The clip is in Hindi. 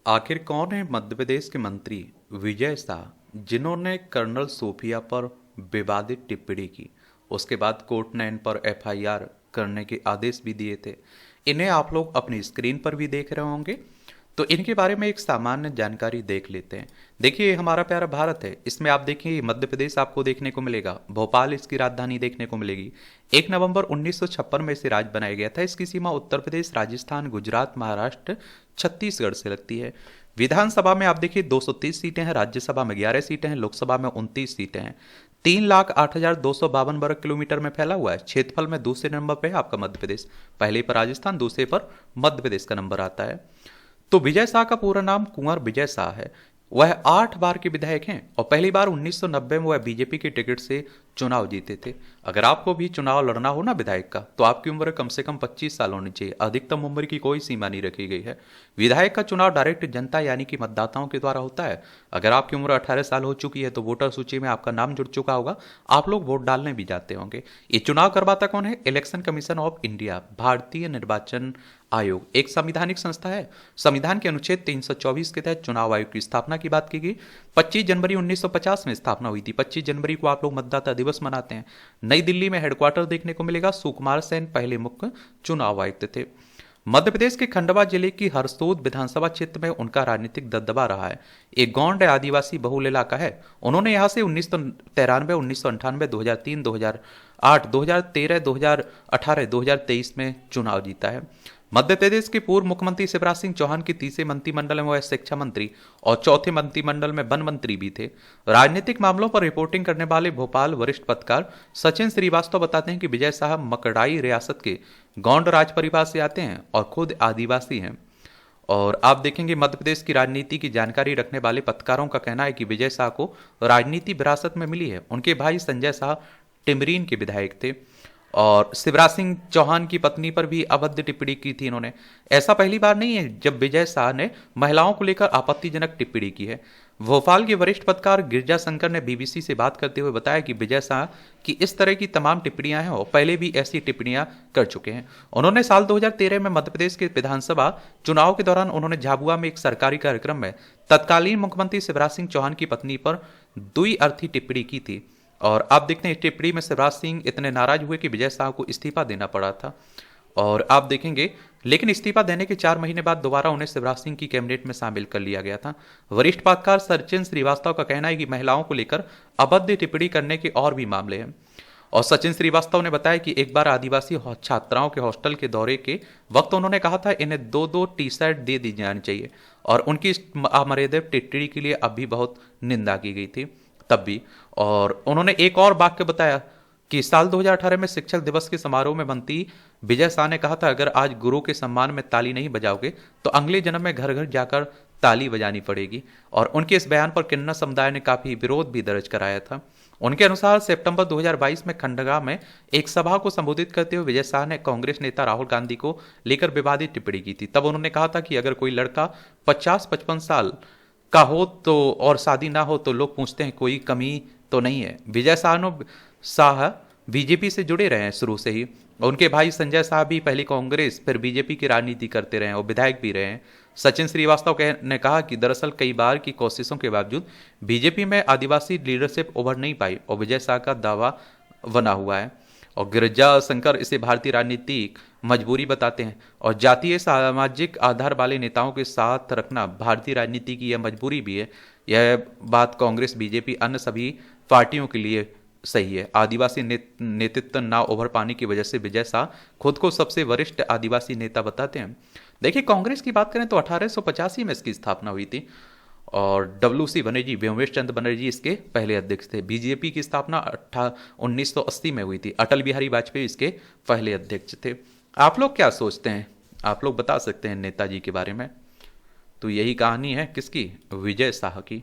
आखिर कौन है मध्य प्रदेश के मंत्री विजय शाह जिन्होंने कर्नल सूफिया पर विवादित टिप्पणी की। उसके बाद कोर्ट ने इन पर एफआईआर करने के आदेश भी दिए थे। इन्हें आप लोग अपनी स्क्रीन पर भी देख रहे होंगे, तो इनके बारे में एक सामान्य जानकारी देख लेते हैं। देखिए, हमारा प्यारा भारत है, इसमें आप देखिए मध्य प्रदेश आपको देखने को मिलेगा, भोपाल इसकी राजधानी देखने को मिलेगी। 1 नवंबर 1956 में इसे राज्य बनाया गया था। इसकी सीमा उत्तर प्रदेश, राजस्थान, गुजरात, महाराष्ट्र, छत्तीसगढ़ से लगती है। विधानसभा में आप देखिए 230 सीटें हैं, राज्यसभा में 11 सीटें हैं, लोकसभा में 29 सीटें हैं। 3,08,252 वर्ग किलोमीटर में फैला हुआ है। क्षेत्रफल में दूसरे नंबर पर है आपका मध्य प्रदेश, पहले पर राजस्थान, दूसरे पर मध्य प्रदेश का नंबर आता है। तो विजय शाह का पूरा नाम कुंवर विजय शाह है। वह 8 बार के विधायक हैं और पहली बार 1990 में वह बीजेपी की टिकट से चुनाव जीते थे। अगर आपको भी चुनाव लड़ना हो ना विधायक का, तो आपकी उम्र कम से कम 25 साल होनी चाहिए। अधिकतम उम्र की कोई सीमा नहीं रखी गई है। विधायक का चुनाव डायरेक्ट जनता यानी कि मतदाताओं के द्वारा होता है। अगर आपकी उम्र 18 साल हो चुकी है तो वोटर सूची में आपका नाम जुड़ चुका होगा, आप लोग वोट डालने भी जाते होंगे। ये चुनाव करवाता कौन है? इलेक्शन कमीशन ऑफ इंडिया, भारतीय निर्वाचन आयोग, एक संवैधानिक संस्था है। संविधान के अनुच्छेद 324 के तहत चुनाव आयोग की स्थापना की बात की गई। 25 जनवरी 1950 में स्थापना हुई थी। 25 जनवरी को आप लोग मतदाता दिवस मनाते हैं। नई दिल्ली में हेडक्वार्टर देखने को मिलेगा। सुकुमार सेन पहले मुख्य चुनाव आयुक्त थे। मध्य प्रदेश के खंडवा जिले की हरसोद विधानसभा क्षेत्र में उनका राजनीतिक दबदबा रहा है। एक गौंड आदिवासी बहुल इलाका है। उन्होंने यहां से 1993, 1998, 2003, 2008, 2013, 2018, 2023 में चुनाव जीता है। मध्य प्रदेश के पूर्व मुख्यमंत्री शिवराज सिंह चौहान के तीसरे मंत्रिमंडल में वह शिक्षा मंत्री और चौथे मंत्रिमंडल में वन मंत्री भी थे। राजनीतिक मामलों पर रिपोर्टिंग करने वाले भोपाल वरिष्ठ पत्रकार सचिन श्रीवास्तव बताते हैं कि विजय शाह मकड़ाई रियासत के गौंड राज परिवार से आते हैं और खुद आदिवासी हैं। और आप देखेंगे मध्य प्रदेश की राजनीति की जानकारी रखने वाले पत्रकारों का कहना है कि विजय शाह को राजनीति विरासत में मिली है। उनके भाई संजय शाह टिमरीन के विधायक थे और शिवराज सिंह चौहान की पत्नी पर भी अभद्र टिप्पणी की थी इन्होंने। ऐसा पहली बार नहीं है जब विजय शाह ने महिलाओं को लेकर आपत्तिजनक टिप्पणी की है। भोपाल के वरिष्ठ पत्रकार गिरजा शंकर ने बीबीसी से बात करते हुए बताया कि विजय शाह की इस तरह की तमाम टिप्पणियां हैं और पहले भी ऐसी टिप्पणियां कर चुके हैं। उन्होंने साल 2013 में मध्य प्रदेश के विधानसभा चुनाव के दौरान उन्होंने झाबुआ में एक सरकारी कार्यक्रम में तत्कालीन मुख्यमंत्री शिवराज सिंह चौहान की पत्नी पर द्विअर्थी टिप्पणी की थी। और आप देखते हैं इस टिप्पणी में शिवराज सिंह इतने नाराज हुए कि विजय शाह को इस्तीफा देना पड़ा था। और आप देखेंगे लेकिन इस्तीफा देने के 4 महीने बाद दोबारा उन्हें शिवराज सिंह की कैबिनेट में शामिल कर लिया गया था। वरिष्ठ पत्रकार सचिन श्रीवास्तव का कहना है कि महिलाओं को लेकर अभद्र टिप्पणी करने के और भी मामले हैं। और सचिन श्रीवास्तव ने बताया कि एक बार आदिवासी छात्राओं के हॉस्टल के दौरे के वक्त उन्होंने कहा था इन्हें 2-2 टी-शर्ट दे दी जानी चाहिए और उनकी अमर्यादित टिप्पणी के लिए अब भी बहुत निंदा की गई थी तब भी। और उन्होंने एक और वाक्य बताया कि साल 2018 में शिक्षक दिवस के समारोह में मंत्री विजय शाह ने कहा था अगर आज गुरु के सम्मान में ताली नहीं बजाओगे तो अगले जन्म में घर घर जाकर ताली बजानी पड़ेगी। और उनके इस बयान पर किन्नर समुदाय ने काफी विरोध भी दर्ज कराया था। उनके अनुसार सितंबर 2022 में खंडवा में एक सभा को संबोधित करते हुए विजय शाह ने कांग्रेस नेता राहुल गांधी को लेकर विवादित टिप्पणी की थी। तब उन्होंने कहा था कि अगर कोई लड़का 50-55 साल का हो तो और शादी ना हो तो लोग पूछते हैं कोई कमी तो नहीं है। विजय शाह बीजेपी से जुड़े रहे हैं शुरू से ही। उनके भाई संजय शाह भी पहले कांग्रेस फिर बीजेपी की राजनीति करते रहे और विधायक भी रहे हैं। सचिन श्रीवास्तव ने कहा कि दरअसल कई बार की कोशिशों के बावजूद बीजेपी में आदिवासी लीडरशिप उभर नहीं पाई और विजय शाह का दावा बना हुआ है। और गिरजा शंकर इसे भारतीय राजनीतिक मजबूरी बताते हैं और जातीय सामाजिक आधार वाले नेताओं के साथ रखना भारतीय राजनीति की यह मजबूरी भी है। यह बात कांग्रेस, बीजेपी, अन्य सभी पार्टियों के लिए सही है। आदिवासी नेतृत्व ना उभर पाने की वजह से विजय शाह खुद को सबसे वरिष्ठ आदिवासी नेता बताते हैं। देखिए, कांग्रेस की बात करें तो 1885 में इसकी स्थापना हुई थी और WC बनर्जी, व्योमेश चंद्र बनर्जी इसके पहले अध्यक्ष थे। बीजेपी की स्थापना 1980 में हुई थी। अटल बिहारी वाजपेयी इसके पहले अध्यक्ष थे। आप लोग क्या सोचते हैं? आप लोग बता सकते हैं नेताजी के बारे में। तो यही कहानी है किसकी? विजय शाह की।